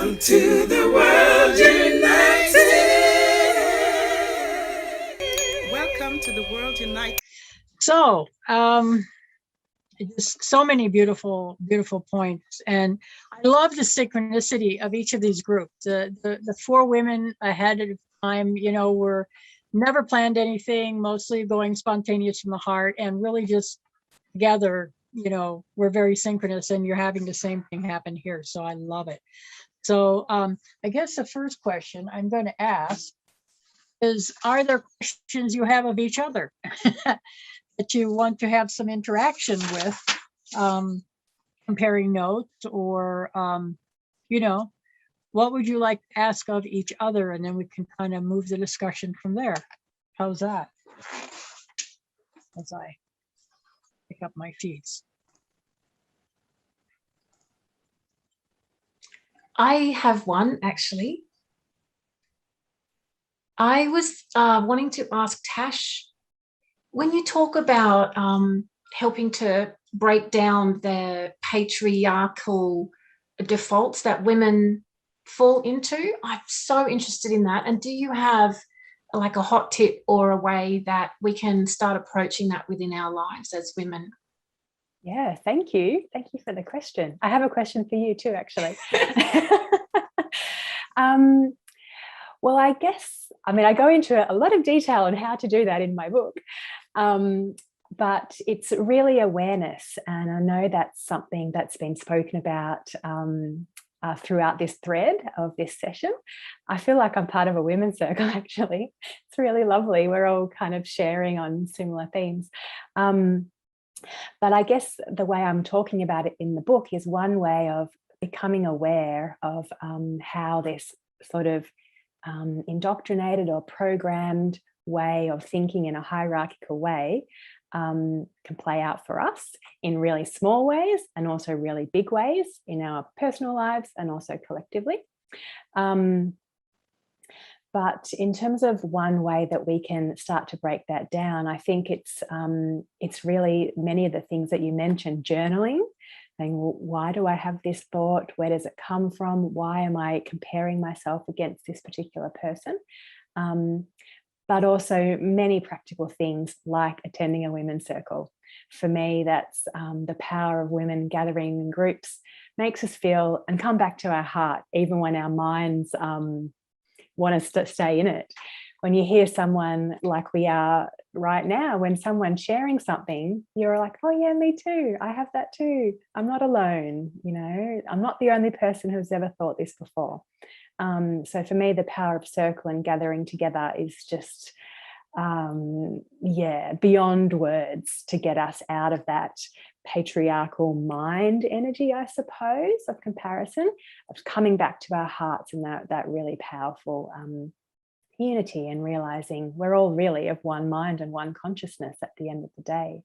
Welcome to the World United. Welcome to the World United. So, just so many beautiful, beautiful points. And I love the synchronicity of each of these groups. The four women ahead of time, were never planned anything, mostly going spontaneous from the heart, and really just together, we're very synchronous, and you're having the same thing happen here. So I love it. So I guess the first question I'm going to ask is, are there questions you have of each other that you want to have some interaction with, comparing notes, or, what would you like to ask of each other? And then we can kind of move the discussion from there. How's that? As I pick up my feeds. I have one, actually. I was wanting to ask Tash, when you talk about helping to break down the patriarchal defaults that women fall into, I'm so interested in that. And do you have like a hot tip or a way that we can start approaching that within our lives as women? Yeah, thank you. Thank you for the question. I have a question for you too, actually. Well, I go into a lot of detail on how to do that in my book, but it's really awareness. And I know that's something that's been spoken about throughout this thread of this session. I feel like I'm part of a women's circle, actually. It's really lovely. We're all kind of sharing on similar themes. But I guess the way I'm talking about it in the book is one way of becoming aware of how this sort of indoctrinated or programmed way of thinking in a hierarchical way can play out for us in really small ways and also really big ways in our personal lives and also collectively. But in terms of one way that we can start to break that down, I think it's really many of the things that you mentioned. Journaling, saying, well, why do I have this thought? Where does it come from? Why am I comparing myself against this particular person? But also many practical things like attending a women's circle. For me, that's the power of women gathering in groups makes us feel and come back to our heart, even when our minds want us to stay in it. When you hear someone like we are right now, when someone's sharing something, you're like, oh yeah, me too. I have that too. I'm not alone. I'm not the only person who's ever thought this before. So for me, the power of circle and gathering together is just, beyond words to get us out of that patriarchal mind energy, I suppose, of comparison, of coming back to our hearts and that really powerful unity, and realizing we're all really of one mind and one consciousness at the end of the day.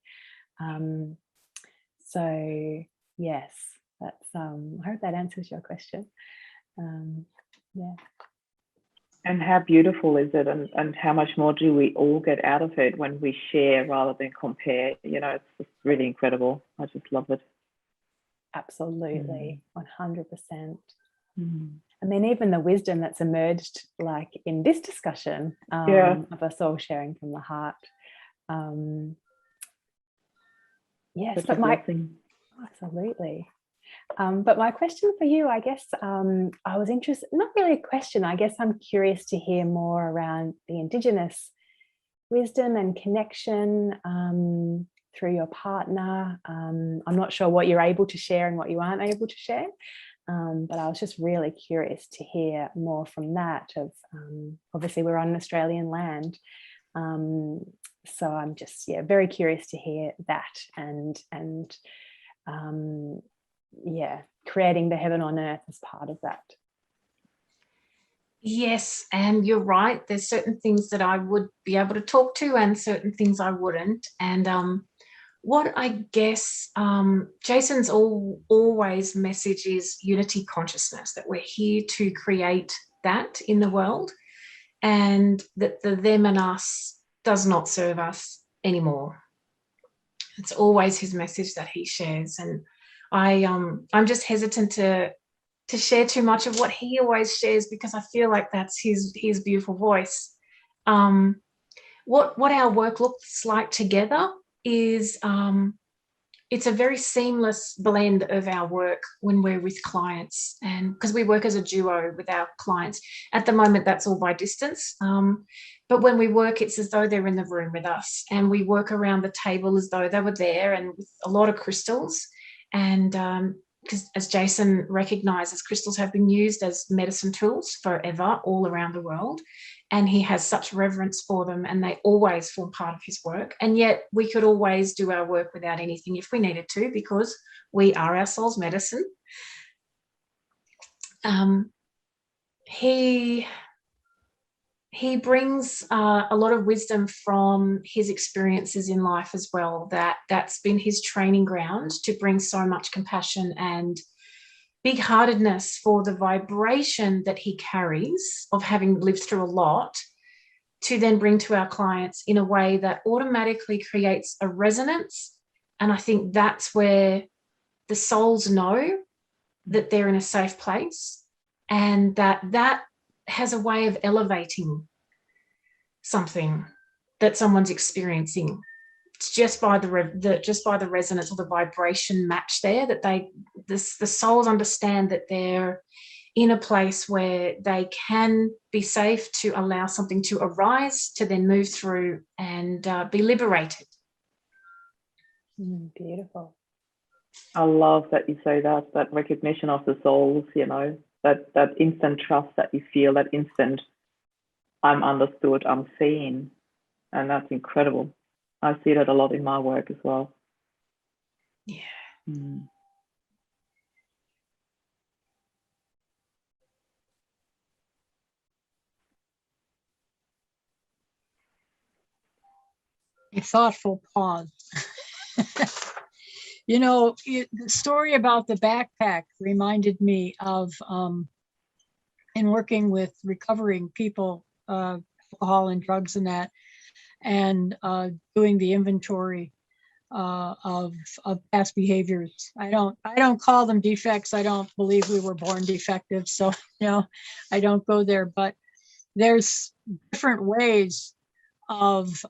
So yes, that's I hope that answers your question. Yeah. And how beautiful is it, and how much more do we all get out of it when we share rather than compare? It's just really incredible. I just love it. Absolutely, 100%. I mean, even the wisdom that's emerged, like in this discussion, of us all sharing from the heart. Yes, but absolutely. But my question for you, I guess, I was interested, not really a question, I guess I'm curious to hear more around the Indigenous wisdom and connection through your partner. I'm not sure what you're able to share and what you aren't able to share, but I was just really curious to hear more from that. Obviously, we're on Australian land, so I'm just very curious to hear that and creating the heaven on earth as part of that. Yes, and you're right. There's certain things that I would be able to talk to and certain things I wouldn't. And what I guess Jason's always message is unity consciousness, that we're here to create that in the world, and that the them and us does not serve us anymore. It's always his message that he shares. And I'm just hesitant to to share too much of what he always shares, because I feel like that's his beautiful voice. What our work looks like together is it's a very seamless blend of our work when we're with clients, and because we work as a duo with our clients. At the moment, that's all by distance. But when we work, it's as though they're in the room with us, and we work around the table as though they were there, and with a lot of crystals. And because as Jason recognises, crystals have been used as medicine tools forever all around the world. And he has such reverence for them, and they always form part of his work. And yet we could always do our work without anything if we needed to, because we are our soul's medicine. He brings a lot of wisdom from his experiences in life as well. That's been his training ground to bring so much compassion and big-heartedness for the vibration that he carries of having lived through a lot, to then bring to our clients in a way that automatically creates a resonance. And I think that's where the souls know that they're in a safe place, and that has a way of elevating something that someone's experiencing. It's just by the resonance or the vibration match there, that the souls understand that they're in a place where they can be safe to allow something to arise, to then move through and be liberated. Beautiful. I love that you say that recognition of the souls, you know, that instant trust that you feel, that instant I'm understood, I'm seen, and that's incredible. I see that a lot in my work as well. Yeah. A thoughtful pause. You know, the story about the backpack reminded me of in working with recovering people, alcohol and drugs and that, and doing the inventory of past behaviors. I don't call them defects. I don't believe we were born defective. So, you know, I don't go there, but there's different ways of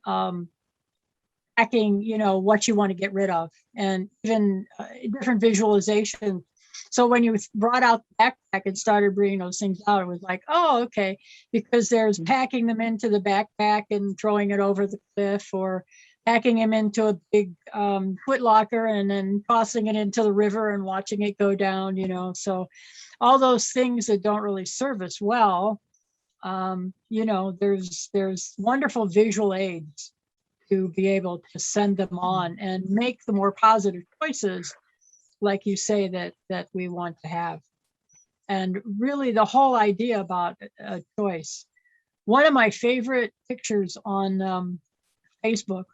tracking, you know, what you want to get rid of, and even different visualization. So when you brought out the backpack and started bringing those things out, it was like, oh, okay, because there's packing them into the backpack and throwing it over the cliff, or packing him into a big foot locker and then tossing it into the river and watching it go down, you know. So all those things that don't really serve us well, you know, there's wonderful visual aids to be able to send them on and make the more positive choices, like you say, that we want to have. And really the whole idea about a choice. One of my favorite pictures on Facebook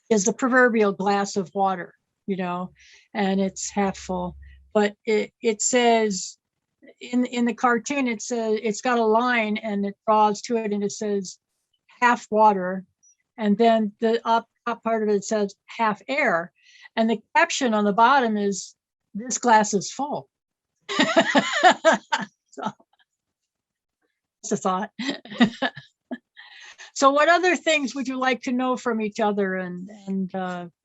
is the proverbial glass of water, you know, and it's half full, but it says in the cartoon, it says, it's got a line and it draws to it and it says half water. And then the top part of it says half air. And the caption on the bottom is, this glass is full. So that's a thought. So what other things would you like to know from each other, and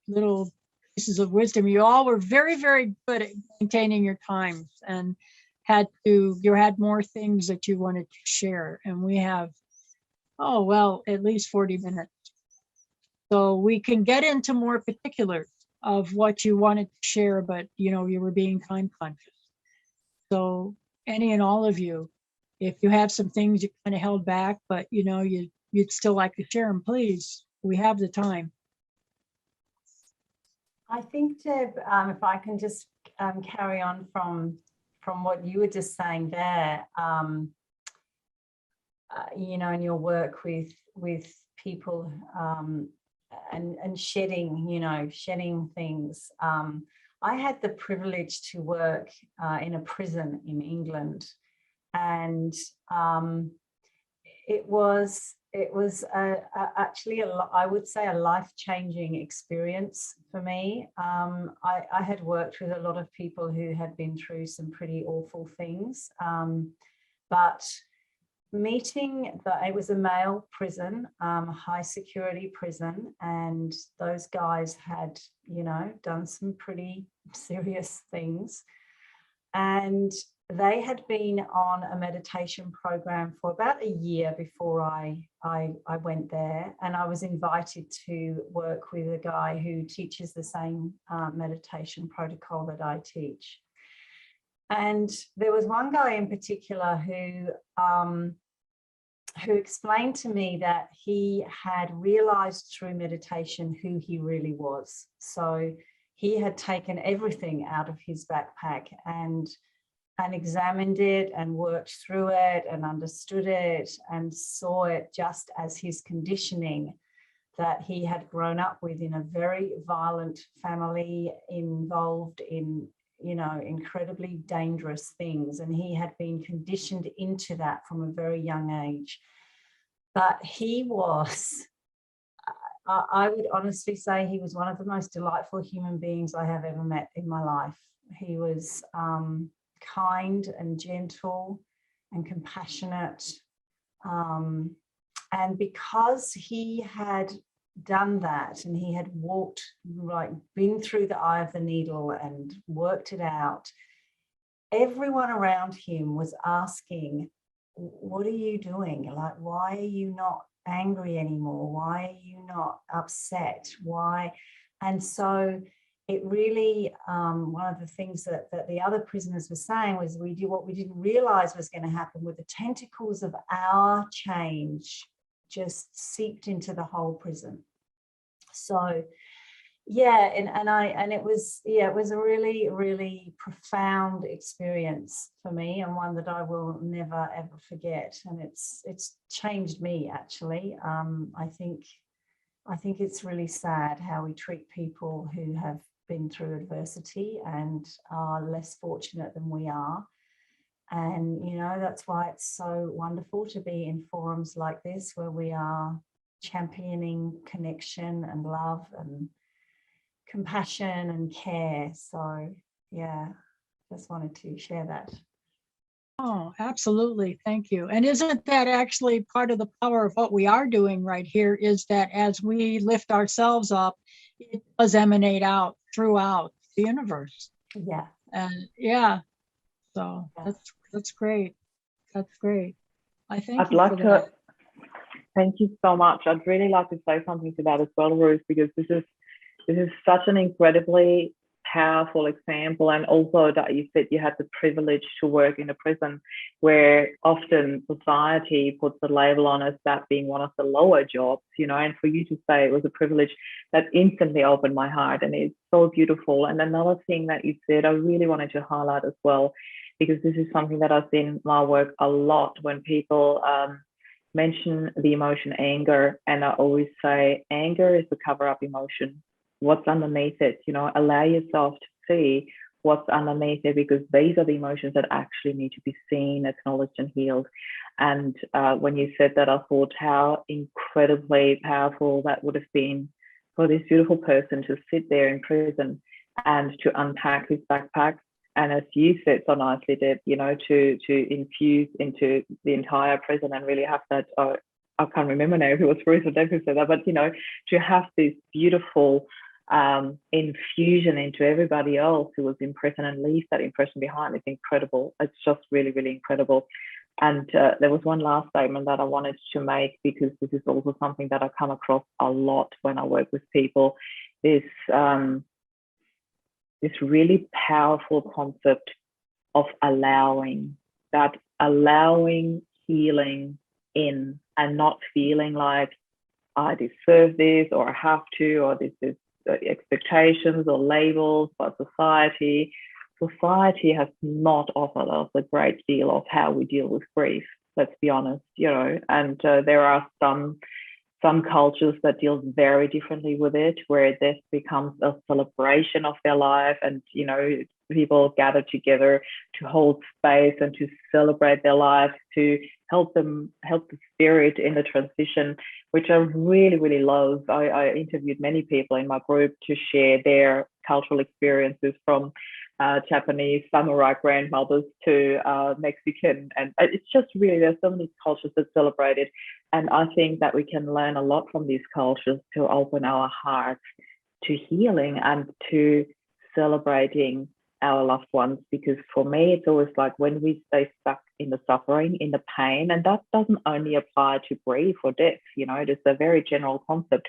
little pieces of wisdom? You all were very, very good at maintaining your times, and you had more things that you wanted to share. And we have, oh, well, at least 40 minutes. So we can get into more particulars of what you wanted to share, but you know, you were being time conscious. So any and all of you, if you have some things you kind of held back, but you know, you'd still like to share them, please, we have the time. I think, Deb, if I can just carry on from what you were just saying there, you know, in your work with people and shedding things. I had the privilege to work in a prison in England, and it was it was actually I would say a life-changing experience for me. I had worked with a lot of people who had been through some pretty awful things, but it was a male prison, high security prison, and those guys had, done some pretty serious things. And they had been on a meditation program for about a year before I went there, and I was invited to work with a guy who teaches the same meditation protocol that I teach. And there was one guy in particular who explained to me that he had realized through meditation who he really was. So he had taken everything out of his backpack and examined it and worked through it and understood it and saw it just as his conditioning that he had grown up with in a very violent family, involved in, incredibly dangerous things. And he had been conditioned into that from a very young age. But he was, I would honestly say he was one of the most delightful human beings I have ever met in my life. He was kind and gentle and compassionate. And because he had done that and he had walked, been through the eye of the needle and worked it out, everyone around him was asking, what are you doing? Why are you not angry anymore? Why are you not upset? Why? And so it really, one of the things that the other prisoners were saying was what we didn't realize was going to happen with the tentacles of our change just seeped into the whole prison. So yeah, and it was a really, really profound experience for me, and one that I will never ever forget. And it's changed me actually. I think it's really sad how we treat people who have been through adversity and are less fortunate than we are. And that's why it's so wonderful to be in forums like this where we are championing connection and love and compassion and care. So yeah, just wanted to share that. Oh, absolutely. Thank you. And isn't that actually part of the power of what we are doing right here, is that as we lift ourselves up, it does emanate out throughout the universe. Yeah. And yeah, so Yeah. that's great. That's great. I thank I'd you like for to that. thank you so much. I'd really like to say something to that as well, Ruth, because this is such an incredibly powerful example. And also that you said you had the privilege to work in a prison where often society puts a label on us that being one of the lower jobs, and for you to say it was a privilege, that instantly opened my heart, and it's so beautiful. And another thing that you said I really wanted to highlight as well, because this is something that I see in my work a lot when people mention the emotion anger, and I always say anger is the cover-up emotion. What's underneath it, allow yourself to see what's underneath it, because these are the emotions that actually need to be seen, acknowledged and healed. And when you said that, I thought how incredibly powerful that would have been for this beautiful person to sit there in prison and to unpack his backpack. And as you said so nicely, Deb, to infuse into the entire prison and really have that, I can't remember now if it was Ruth or Deb who said that, but, to have this beautiful infusion into everybody else who was in prison and leave that impression behind is incredible. It's just really, really incredible. And there was one last statement that I wanted to make, because this is also something that I come across a lot when I work with people, is this really powerful concept of allowing healing in, and not feeling like I deserve this or I have to, or this is expectations or labels by society. Society has not offered us a great deal of how we deal with grief, let's be honest, and there are some some cultures that deal very differently with it, where death becomes a celebration of their life, and people gather together to hold space and to celebrate their life, to help the spirit in the transition, which I really, really love. I interviewed many people in my group to share their cultural experiences, from Japanese samurai grandmothers to Mexican, and it's just really, there's so many cultures that celebrate it, and I think that we can learn a lot from these cultures to open our hearts to healing and to celebrating our loved ones. Because for me, it's always like, when we stay stuck in the suffering, in the pain, and that doesn't only apply to grief or death, it is a very general concept.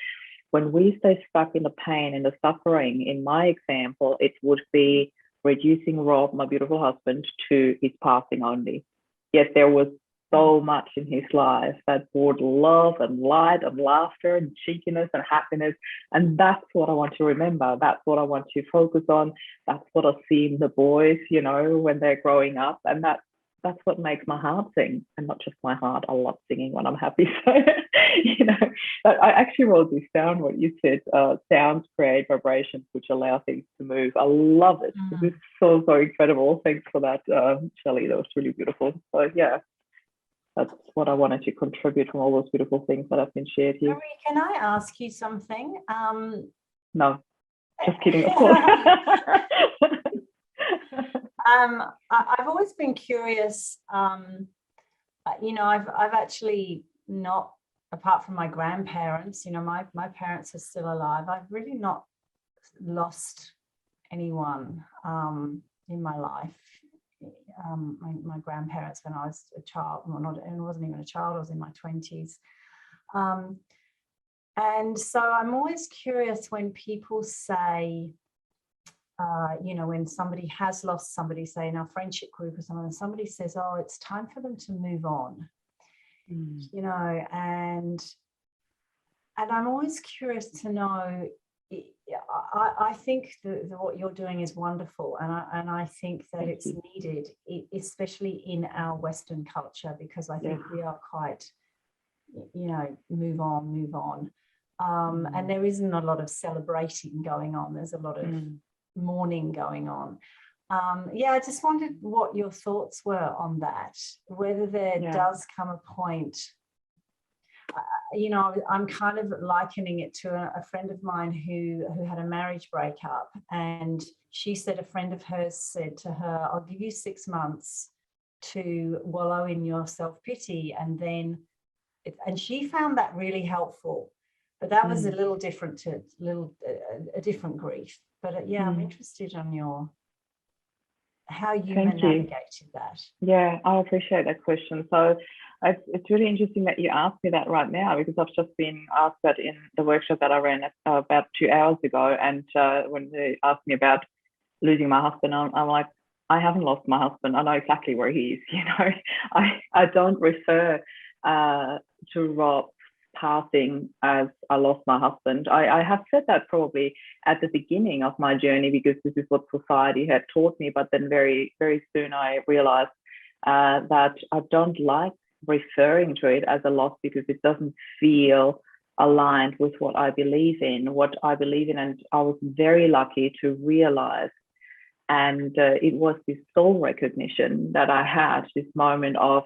When we stay stuck in the pain and the suffering, in my example, it would be reducing Rob, my beautiful husband, to his passing only. Yet there was so much in his life that brought love and light and laughter and cheekiness and happiness. And that's what I want to remember. That's what I want to focus on. That's what I see in the boys, when they're growing up. And that's what makes my heart sing, and not just my heart. I love singing when I'm happy. So, but I actually wrote this down, what you said, sounds create vibrations which allow things to move. I love it. This is so, so incredible. Thanks for that, Shelley. That was really beautiful. So yeah, that's what I wanted to contribute from all those beautiful things that have been shared here. Marie, can I ask you something? No, just kidding, of course. I've always been curious. I've actually not, apart from my grandparents, my parents are still alive. I've really not lost anyone in my life. My grandparents when I was a child, well, not, and wasn't even a child, I was in my 20s. And so I'm always curious when people say, when somebody has lost somebody, say in our friendship group or something, and somebody says, oh, it's time for them to move on, and I'm always curious to know. I think that what you're doing is wonderful, and I think that it's needed, especially in our Western culture, because I think we are quite, move on. And there isn't a lot of celebrating going on. There's a lot of mourning going on. I just wondered what your thoughts were on that, whether there does come a point. I'm kind of likening it to a friend of mine who had a marriage breakup, and she said a friend of hers said to her, I'll give you 6 months to wallow in your self-pity, and she found that really helpful. But that was a little different to a different grief. But I'm interested on how you navigated that. Yeah, I appreciate that question. So it's really interesting that you asked me that right now, because I've just been asked that in the workshop that I ran about 2 hours ago. And when they asked me about losing my husband, I'm like, I haven't lost my husband. I know exactly where he is. I don't refer to Rob's passing as I lost my husband. I have said that probably at the beginning of my journey, because this is what society had taught me. But then very, very soon I realized that I don't like referring to it as a loss, because it doesn't feel aligned with what I believe in. And I was very lucky to realize, and it was this soul recognition that I had, this moment of,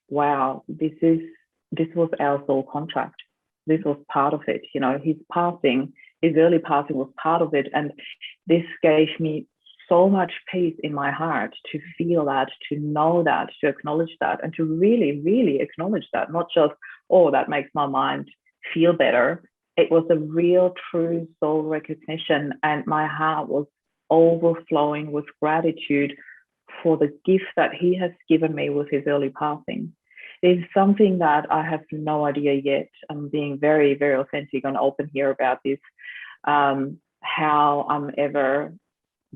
wow, this was our soul contract. This was part of it. His early passing was part of it. And this gave me so much peace in my heart to feel that, to know that, to acknowledge that, and to really, really acknowledge that. Not just, oh, that makes my mind feel better. It was a real, true soul recognition. And my heart was overflowing with gratitude for the gift that he has given me with his early passing. There's something that I have no idea yet. I'm being very, very authentic and open here about this, how I'm ever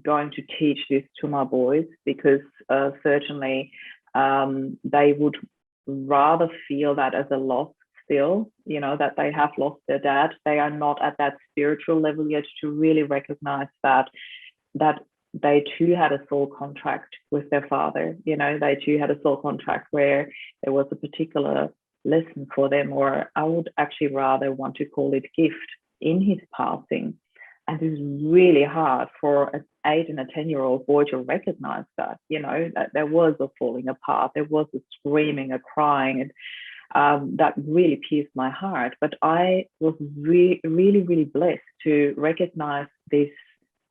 going to teach this to my boys, because certainly they would rather feel that as a loss still, that they have lost their dad. They are not at that spiritual level yet to really recognize that they too had a soul contract with their father. They too had a soul contract where there was a particular lesson for them, or I would actually rather want to call it gift in his passing. And it's really hard for an 8 and a 10-year-old boy to recognize that, that there was a falling apart, there was a screaming, a crying, and that really pierced my heart. But I was really, really blessed to recognize this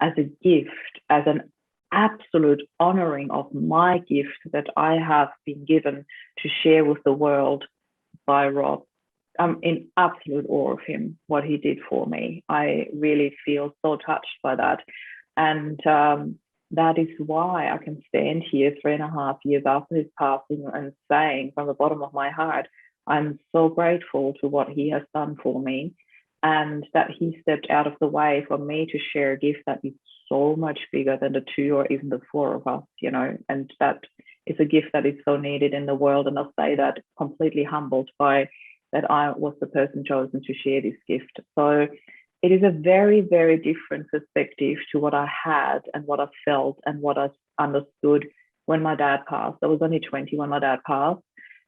as a gift, as an absolute honoring of my gift that I have been given to share with the world by Rob. I'm in absolute awe of him, what he did for me. I really feel so touched by that. And that is why I can stand here 3.5 years after his passing and saying from the bottom of my heart, I'm so grateful to what he has done for me, and that he stepped out of the way for me to share a gift that is so much bigger than the 2 or even the 4 of us, and that is a gift that is so needed in the world. And I'll say that completely humbled by that I was the person chosen to share this gift. So it is a very, very different perspective to what I had and what I felt and what I understood when my dad passed. I was only 20 when my dad passed,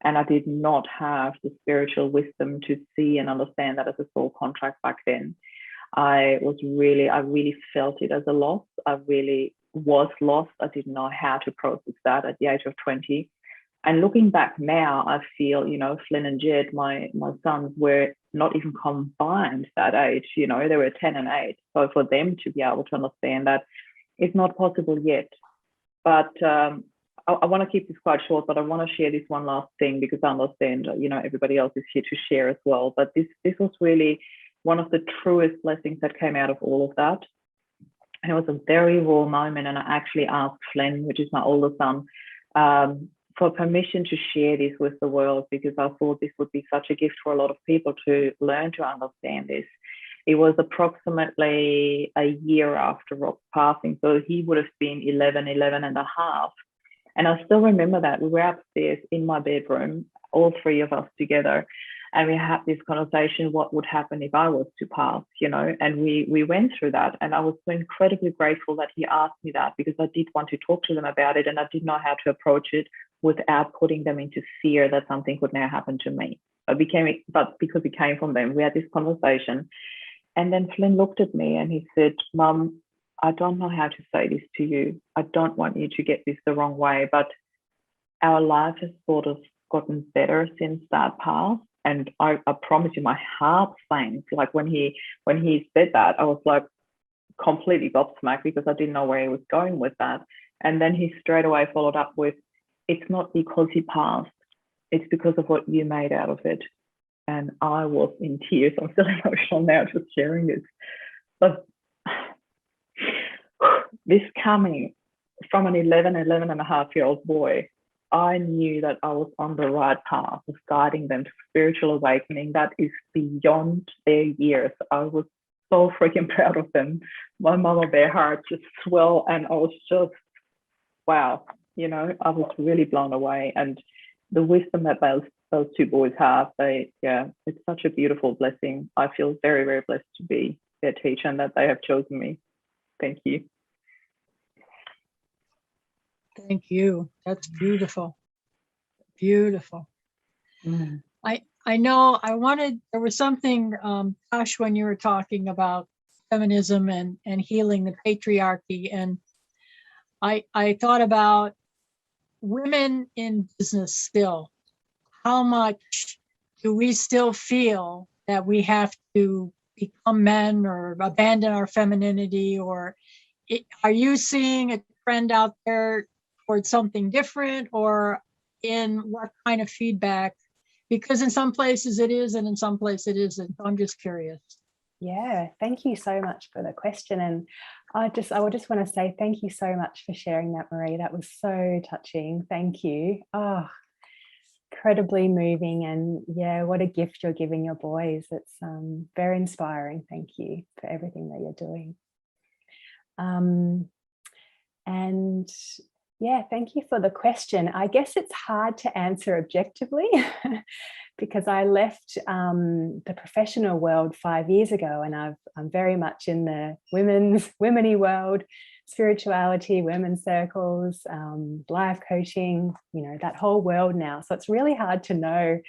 and I did not have the spiritual wisdom to see and understand that as a soul contract back then. I really felt it as a loss. I really was lost. I didn't know how to process that at the age of 20. And looking back now, I feel, Flynn and Jed, my sons, were not even combined that age. They were 10 and 8. So for them to be able to understand that, it's not possible yet. But I want to keep this quite short, but I want to share this one last thing, because I understand, everybody else is here to share as well. But this was really one of the truest blessings that came out of all of that. And it was a very raw moment. And I actually asked Flynn, which is my older son, for permission to share this with the world, because I thought this would be such a gift for a lot of people to learn to understand this. It was approximately a year after Rob's passing. So he would have been 11 and a half. And I still remember that we were upstairs in my bedroom, all 3 of us together. And we had this conversation, what would happen if I was to pass, and we went through that. And I was so incredibly grateful that he asked me that, because I did want to talk to them about it, and I didn't know how to approach it without putting them into fear that something could now happen to me. But because it came from them, we had this conversation. And then Flynn looked at me and he said, Mum, I don't know how to say this to you. I don't want you to get this the wrong way, but our life has sort of gotten better since that passed. And I promise you, my heart sank. Like when he said that, I was like completely gobsmacked, because I didn't know where he was going with that. And then he straight away followed up with, it's not because he passed, it's because of what you made out of it. And I was in tears. I'm still emotional now just sharing this. But this coming from an 11 and a half year old boy, I knew that I was on the right path of guiding them to spiritual awakening that is beyond their years. I was so freaking proud of them. My mama bear heart just swelled, and I was just, wow, I was really blown away. And the wisdom that those 2 boys have, it's such a beautiful blessing. I feel very, very blessed to be their teacher and that they have chosen me. Thank you. Thank you. That's beautiful. Beautiful. Mm. I know there was something, Tosh, when you were talking about feminism and healing the patriarchy. And I thought about women in business still. How much do we still feel that we have to become men or abandon our femininity? Or are you seeing a trend out there towards something different, or in what kind of feedback? Because in some places it is, and in some places it isn't. I'm just curious. Yeah, thank you so much for the question. And I would just want to say thank you so much for sharing that, Marie. That was so touching. Thank you. Oh, incredibly moving. And yeah, what a gift you're giving your boys. It's very inspiring. Thank you for everything that you're doing. And yeah, thank you for the question. I guess it's hard to answer objectively because I left the professional world 5 years ago, and I'm very much in the women-y world, spirituality, women's circles, life coaching, that whole world now. So it's really hard to know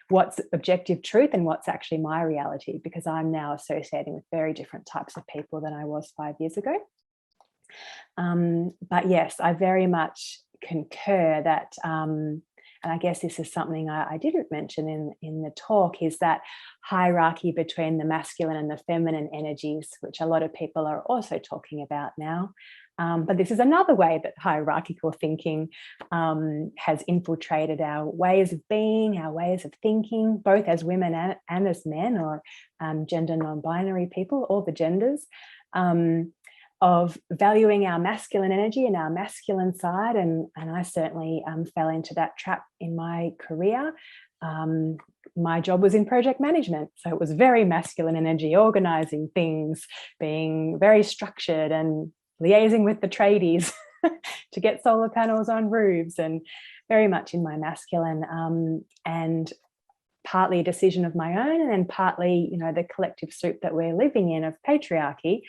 what's objective truth and what's actually my reality, because I'm now associating with very different types of people than I was 5 years ago. But yes, I very much concur that, and I guess this is something I didn't mention in the talk, is that hierarchy between the masculine and the feminine energies, which a lot of people are also talking about now. But this is another way that hierarchical thinking has infiltrated our ways of being, our ways of thinking, both as women and as men, or gender non-binary people, all the genders, of valuing our masculine energy and our masculine side. And I certainly fell into that trap in my career. My job was in project management, so it was very masculine energy, organizing things, being very structured and liaising with the tradies to get solar panels on roofs, and very much in my masculine, and partly a decision of my own, and then partly, you know, the collective soup that we're living in of patriarchy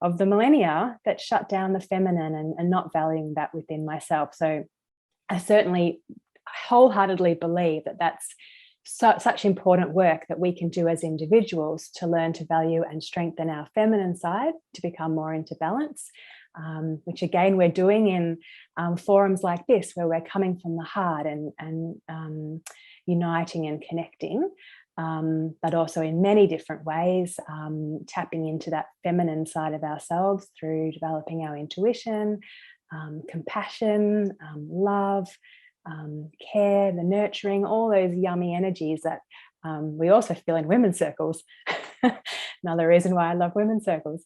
of the millennia that shut down the feminine, and not valuing that within myself. So I certainly wholeheartedly believe that that's such important work that we can do as individuals to learn to value and strengthen our feminine side to become more into balance, which again we're doing in forums like this, where we're coming from the heart and uniting and connecting, but also in many different ways, tapping into that feminine side of ourselves through developing our intuition, compassion, love, care, the nurturing, all those yummy energies that we also feel in women's circles. Another reason why I love women's circles.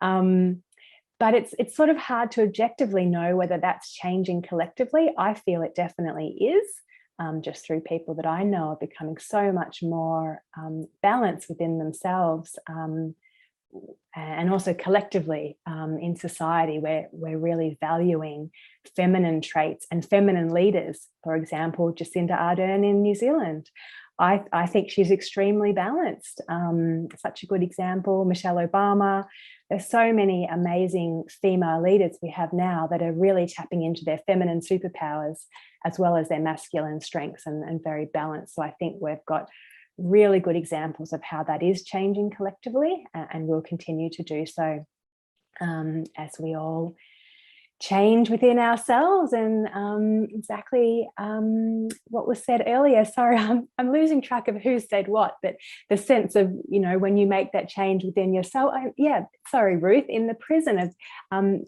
But it's sort of hard to objectively know whether that's changing collectively. I feel it definitely is, just through people that I know are becoming so much more balanced within themselves, and also collectively in society, where we're really valuing feminine traits and feminine leaders. For example, Jacinda Ardern in New Zealand. I think she's extremely balanced. Such a good example. Michelle Obama. There's so many amazing female leaders we have now that are really tapping into their feminine superpowers as well as their masculine strengths, and very balanced. So I think we've got really good examples of how that is changing collectively, and will continue to do so as we all change within ourselves. And exactly what was said earlier, sorry, I'm losing track of who said what, but the sense of, you know, when you make that change within yourself, sorry, Ruth, in the prison of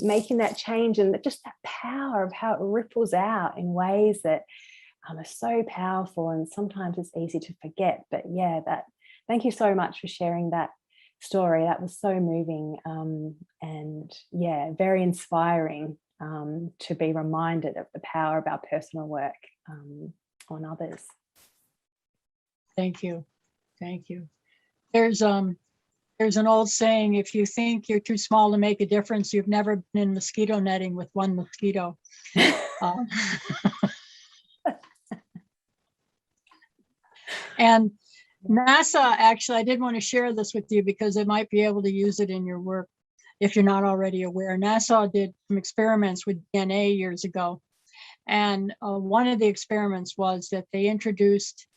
making that change, and just that power of how it ripples out in ways that are so powerful, and sometimes it's easy to forget. But yeah, thank you so much for sharing that story. That was so moving, and yeah, very inspiring to be reminded of the power of our personal work on others. Thank you. There's an old saying: if you think you're too small to make a difference, you've never been in mosquito netting with one mosquito. And NASA, actually, I did want to share this with you because it might be able to use it in your work if you're not already aware. NASA did some experiments with DNA years ago. And one of the experiments was that they introduced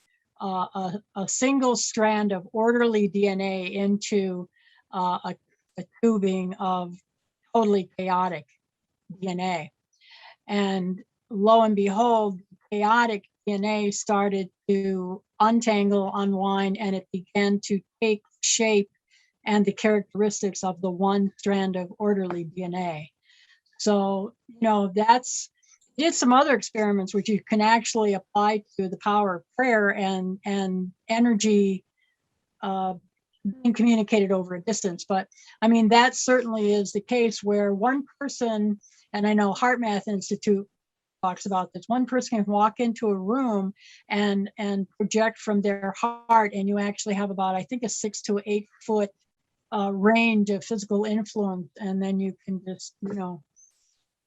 a single strand of orderly DNA into a tubing of totally chaotic DNA. And lo and behold, chaotic DNA started to untangle, unwind, and it began to take shape and the characteristics of the one strand of orderly DNA. So, you know, did some other experiments which you can actually apply to the power of prayer and energy being communicated over a distance. But I mean, that certainly is the case where one person, and I know Heart Math Institute talks about this, one person can walk into a room and project from their heart, and you actually have about, I think, a 6 to 8 foot range of physical influence, and then you can just, you know,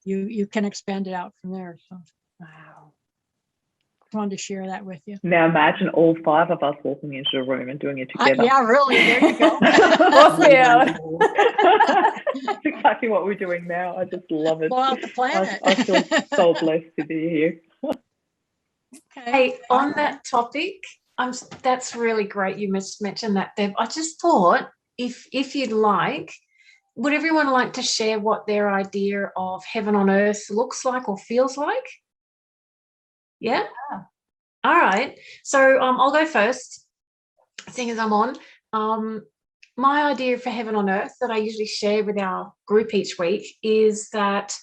you can expand it out from there. So wow, I wanted to share that with you. Now imagine all 5 of us walking into a room and doing it together. Yeah, really, there you go. That's exactly what we're doing now. I just love it. Blow out the planet. I feel so blessed to be here. Okay. Hey, on that topic, that's really great you mentioned that, Deb. I just thought if you'd like, would everyone like to share what their idea of heaven on earth looks like or feels like? Yeah? All right. So I'll go first, seeing as I'm on. My idea for heaven on earth that I usually share with our group each week is that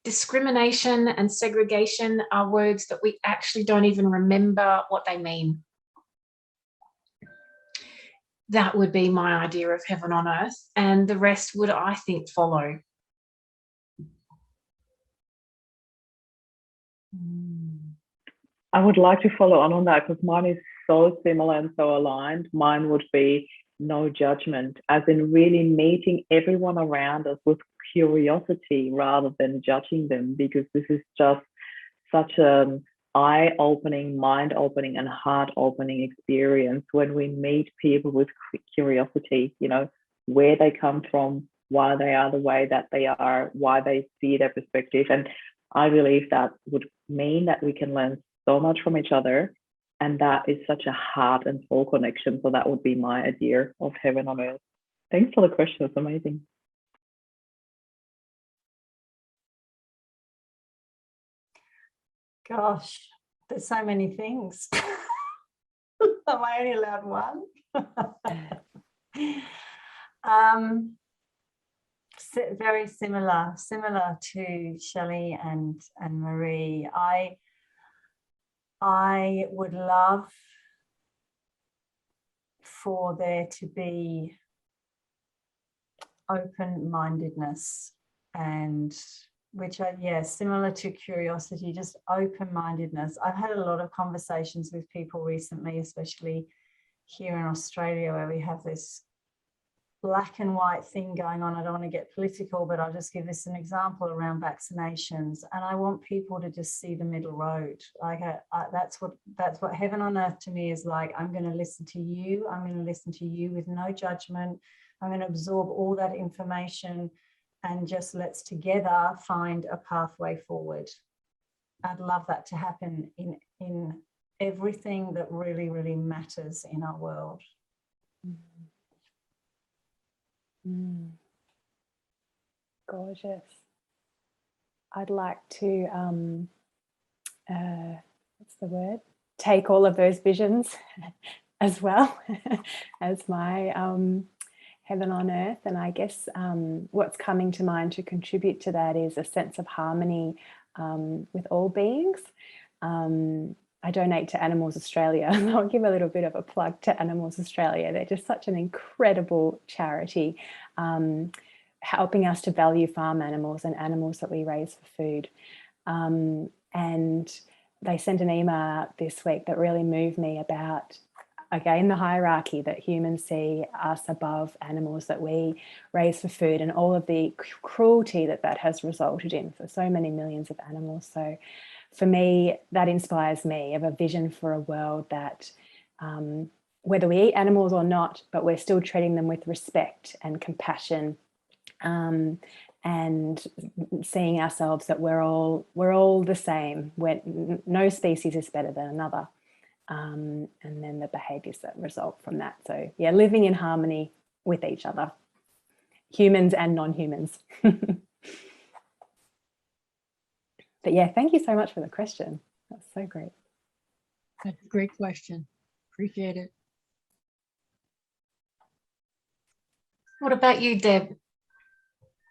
discrimination and segregation are words that we actually don't even remember what they mean. That would be my idea of heaven on earth, and the rest would, I think, follow. I would like to follow on that because mine is so similar and so aligned. Mine would be no judgment, as in really meeting everyone around us with curiosity rather than judging them, because this is just such an eye-opening, mind-opening, and heart-opening experience when we meet people with curiosity, you know, where they come from, why they are the way that they are, why they see their perspective. And I believe that would mean that we can learn so much from each other. And that is such a heart and soul connection. So that would be my idea of heaven on earth. Thanks for the question. It's amazing. Gosh, there's so many things. Am I only allowed one? Very similar to Shelley and Marie. I would love for there to be open-mindedness, and similar to curiosity, just open-mindedness. I've had a lot of conversations with people recently, especially here in Australia, where we have this black and white thing going on. I don't want to get political, but I'll just give this an example around vaccinations. And I want people to just see the middle road. Like that's what heaven on earth to me is like. I'm going to listen to you. I'm going to listen to you with no judgment. I'm going to absorb all that information, and just let's together find a pathway forward. I'd love that to happen in everything that really, really matters in our world. Gorgeous. I'd like to, what's the word? Take all of those visions as well as my heaven on earth. And I guess what's coming to mind to contribute to that is a sense of harmony with all beings. I donate to Animals Australia, and I'll give a little bit of a plug to Animals Australia. They're just such an incredible charity, helping us to value farm animals and animals that we raise for food. And they sent an email out this week that really moved me about, again, the hierarchy that humans see us above animals that we raise for food, and all of the cruelty that has resulted in for so many millions of animals. So for me, that inspires me of a vision for a world that whether we eat animals or not, but we're still treating them with respect and compassion, and seeing ourselves that we're all the same. No species is better than another. And then the behaviors that result from that. So yeah, living in harmony with each other, humans and non-humans. But yeah, thank you so much for the question. That's so great. That's a great question. Appreciate it. What about you, Deb?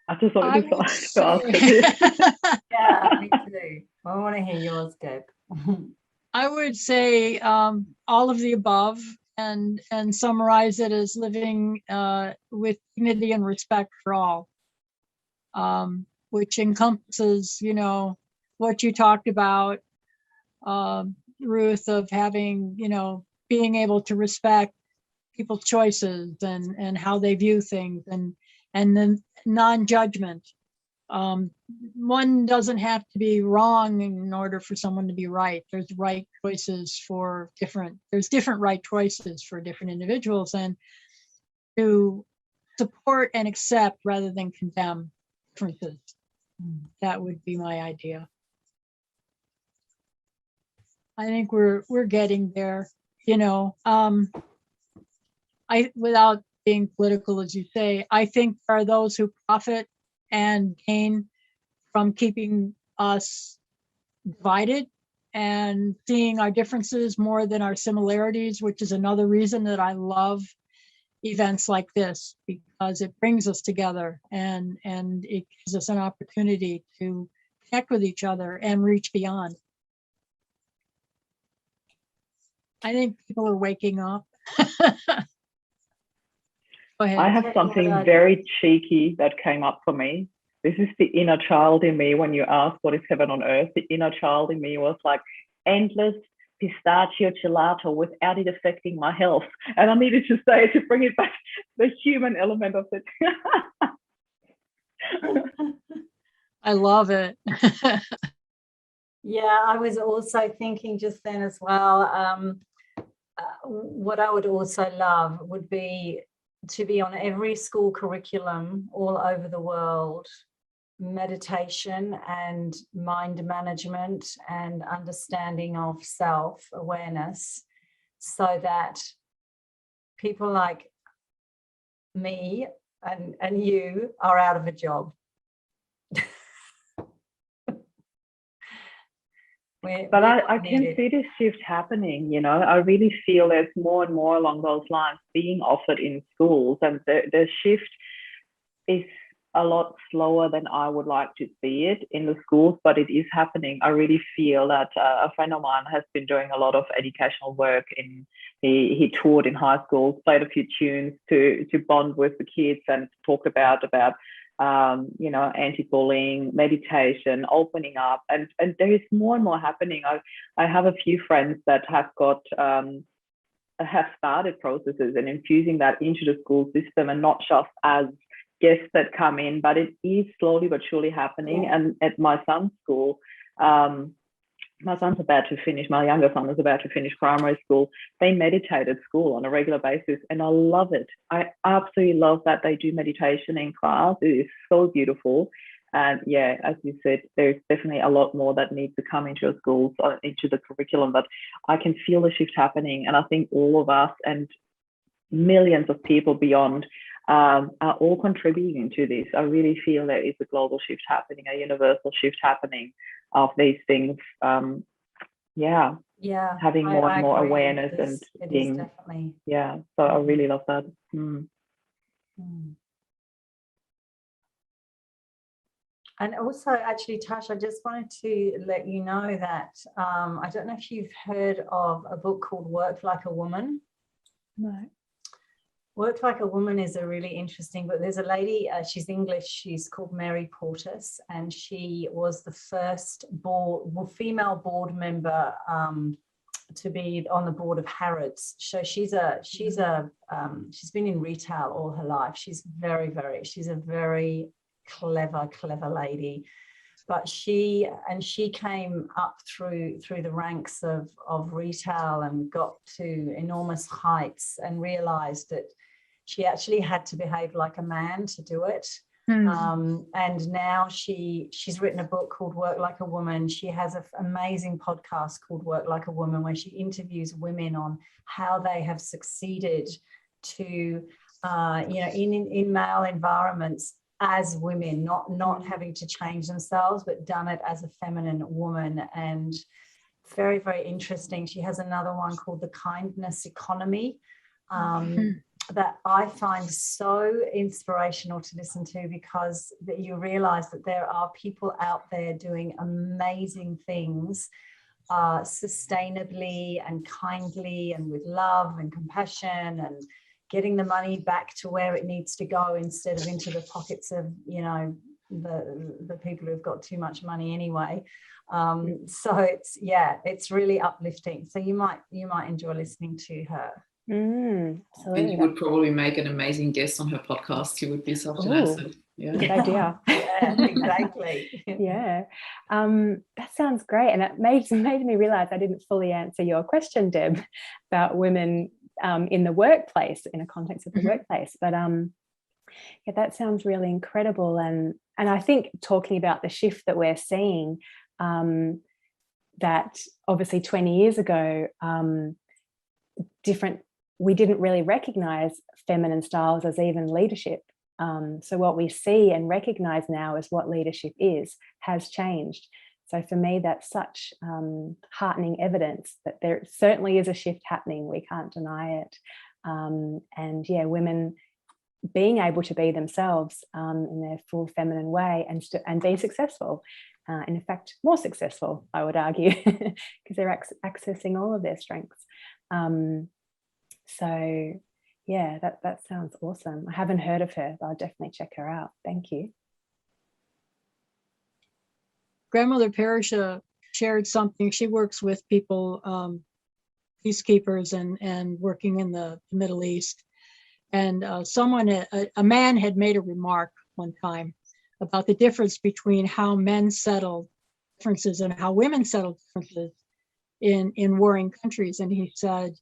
I just wanted to ask Yeah, me too. I want to hear yours, Deb. I would say all of the above, and summarize it as living with dignity and respect for all, which encompasses, you know, what you talked about, Ruth, of having, you know, being able to respect people's choices and how they view things, and then non-judgment. One doesn't have to be wrong in order for someone to be right. There's right choices for there's different right choices for different individuals, and to support and accept rather than condemn differences. That would be my idea. I think we're getting there, you know. Without being political, as you say, I think there are those who profit and gain from keeping us divided and seeing our differences more than our similarities, which is another reason that I love events like this, because it brings us together and it gives us an opportunity to connect with each other and reach beyond. I think people are waking up. Go ahead. I have something very cheeky that came up for me. This is the inner child in me. When you asked what is heaven on earth, the inner child in me was like, endless pistachio gelato without it affecting my health. And I needed to say it to bring it back, the human element of it. I love it. Yeah, I was also thinking just then as well, what I would also love would be to be on every school curriculum all over the world, meditation and mind management and understanding of self-awareness, so that people like me and you are out of a job. But I can see this shift happening, you know. I really feel there's more and more along those lines being offered in schools, and the shift is a lot slower than I would like to see it in the schools, but it is happening. I really feel that a friend of mine has been doing a lot of educational work. He toured in high schools, played a few tunes to bond with the kids, and talked about you know, anti-bullying, meditation, opening up, and there is more and more happening. I have a few friends that have got have started processes and infusing that into the school system, and not just as guests that come in, but it is slowly but surely happening. And at my son's school, my son's about to finish, my younger son is about to finish primary school. They meditate at school on a regular basis, and I love it. I absolutely love that they do meditation in class. It is so beautiful. And yeah, as you said, there's definitely a lot more that needs to come into our schools, into the curriculum, but I can feel the shift happening. And I think all of us and millions of people beyond are all contributing to this. I really feel there is a global shift happening, a universal shift happening of these things. Having more and more awareness and being, definitely. Yeah, so I really love that. And also, actually, Tash, I just wanted to let you know that I don't know if you've heard of a book called Work Like a Woman. No. Work Like a Woman is a really interesting book. There's a lady, she's English, she's called Mary Portis, and she was the first female board member to be on the board of Harrods. So she's been in retail all her life. She's she's a very clever lady. But she came up through the ranks of retail and got to enormous heights, and realized that she actually had to behave like a man to do it. And now she's written a book called Work Like a Woman. She has an amazing podcast called Work Like a Woman, where she interviews women on how they have succeeded to, you know, in male environments as women, not having to change themselves, but done it as a feminine woman. And very, very interesting. She has another one called The Kindness Economy, that I find so inspirational to listen to, because that you realize that there are people out there doing amazing things sustainably and kindly and with love and compassion, and getting the money back to where it needs to go, instead of into the pockets of, you know, the people who've got too much money anyway. So it's really uplifting. So you might enjoy listening to her. And you would probably make an amazing guest on her podcast. You would be such an asset. Yeah. Good idea. Yeah, exactly. Yeah. That sounds great. And it made me realize I didn't fully answer your question, Deb, about women in the workplace, in a context of the workplace. But that sounds really incredible. And I think talking about the shift that we're seeing, that obviously 20 years ago, we didn't really recognize feminine styles as even leadership. So what we see and recognize now as what leadership is has changed. So for me, that's such heartening evidence that there certainly is a shift happening. We can't deny it. And yeah, women being able to be themselves in their full feminine way and be successful. And in fact, more successful, I would argue, because they're accessing all of their strengths. So yeah, that sounds awesome. I haven't heard of her, but I'll definitely check her out. Thank you. Grandmother Parisha shared something. She works with people, peacekeepers and working in the Middle East. And a man had made a remark one time about the difference between how men settle differences and how women settle differences in warring countries. And he said,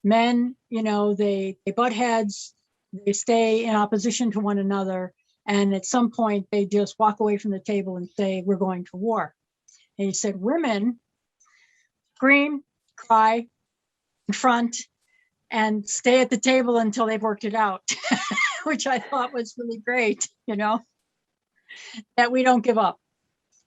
men, they butt heads, they stay in opposition to one another. And at some point they just walk away from the table and say, we're going to war. And he said, women scream, cry, confront, and stay at the table until they've worked it out, which I thought was really great, that we don't give up.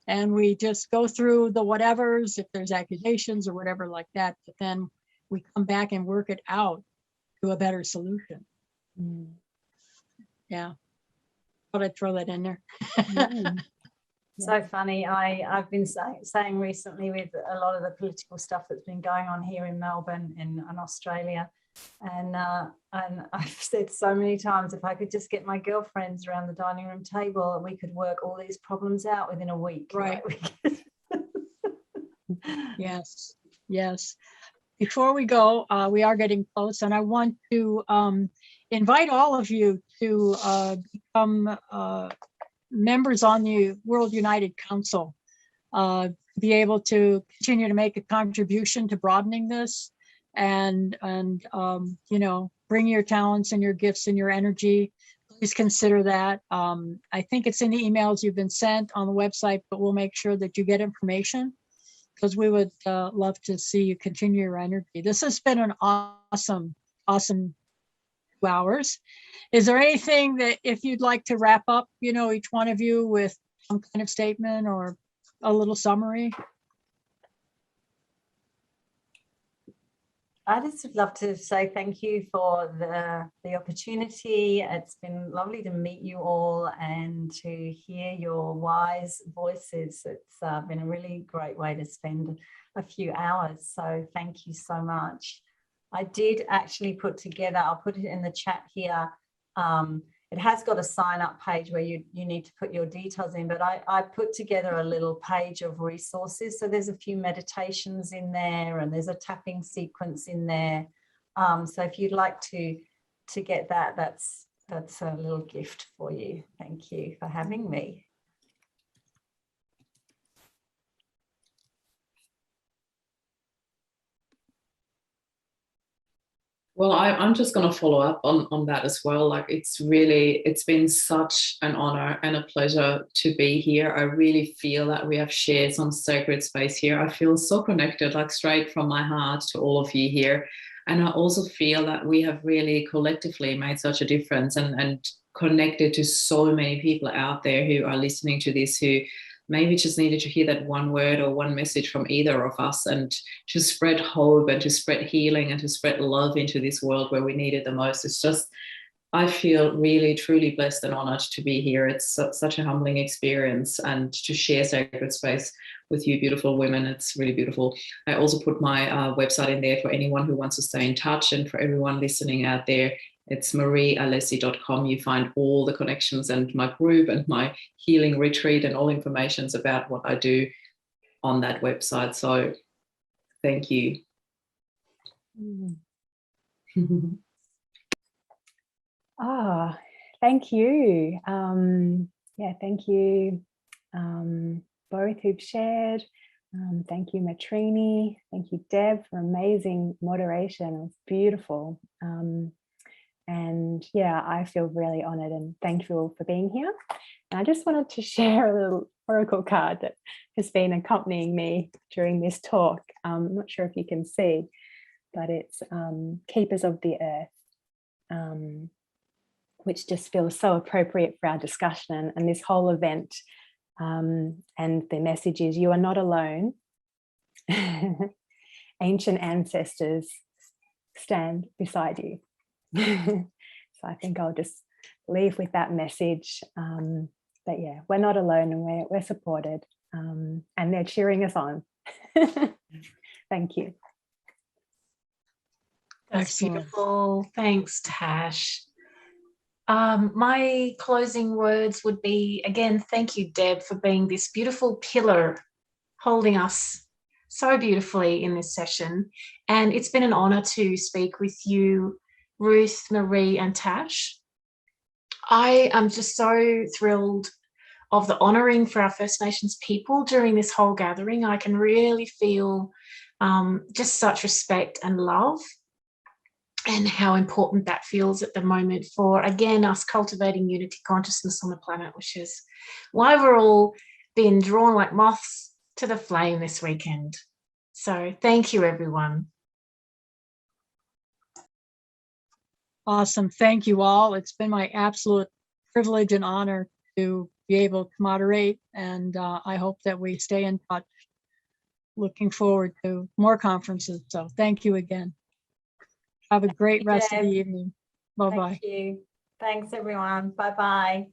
And we just go through the whatevers, if there's accusations or whatever like that, but then we come back and work it out to a better solution. Yeah, thought I'd throw that in there. So funny. I've been saying recently with a lot of the political stuff that's been going on here in Melbourne and in Australia, and I've said so many times, if I could just get my girlfriends around the dining room table, we could work all these problems out within a week. Right. Yes. Before we go, we are getting close, and I want to invite all of you to become members on the World United Council, be able to continue to make a contribution to broadening this, and bring your talents and your gifts and your energy. Please consider that. I think it's in the emails you've been sent on the website, but we'll make sure that you get information, because we would love to see you continue your energy. This has been an awesome 2 hours. Is there anything that, if you'd like to wrap up, each one of you with some kind of statement or a little summary? I just would love to say thank you for the opportunity. It's been lovely to meet you all and to hear your wise voices. It's been a really great way to spend a few hours. So thank you so much. I did actually put together, I'll put it in the chat here. It has got a sign up page where you need to put your details in, but I put together a little page of resources. So there's a few meditations in there, and there's a tapping sequence in there. So if you'd like to get that, that's a little gift for you. Thank you for having me. Well, I'm just going to follow up on that as well. Like, it's been such an honor and a pleasure to be here. I really feel that we have shared some sacred space here. I feel so connected, like straight from my heart, to all of you here. And I also feel that we have really collectively made such a difference and connected to so many people out there who are listening to this, who maybe just needed to hear that one word or one message from either of us, and to spread hope and to spread healing and to spread love into this world where we need it the most. It's just, I feel really, truly blessed and honored to be here. It's such a humbling experience, and to share sacred space with you beautiful women, it's really beautiful. I also put my website in there for anyone who wants to stay in touch, and for everyone listening out there, it's mariealessi.com. You find all the connections and my group and my healing retreat and all informations about what I do on that website. So thank you. Thank you. Thank you both who've shared. Thank you, Matrini. Thank you, Deb, for amazing moderation. It was beautiful. And yeah, I feel really honoured and thankful for being here. And I just wanted to share a little oracle card that has been accompanying me during this talk. I'm not sure if you can see, but it's Keepers of the Earth, which just feels so appropriate for our discussion and this whole event. And the message is, you are not alone. Ancient ancestors stand beside you. So I think I'll just leave with that message, that yeah, we're not alone and we're supported, and they're cheering us on. Thank you. That's Excellent. beautiful. Thanks, Tash. My closing words would be, again, thank you, Deb, for being this beautiful pillar holding us so beautifully in this session. And it's been an honour to speak with you, Ruth, Marie and Tash. I am just so thrilled of the honouring for our First Nations people during this whole gathering. I can really feel just such respect and love, and how important that feels at the moment for, again, us cultivating unity consciousness on the planet, which is why we're all being drawn like moths to the flame this weekend. So thank you, everyone. Awesome. Thank you all. It's been my absolute privilege and honor to be able to moderate, and I hope that we stay in touch. Looking forward to more conferences. So thank you again. Have a great rest of the evening. Bye-bye. Thank you. Thanks, everyone. Bye-bye.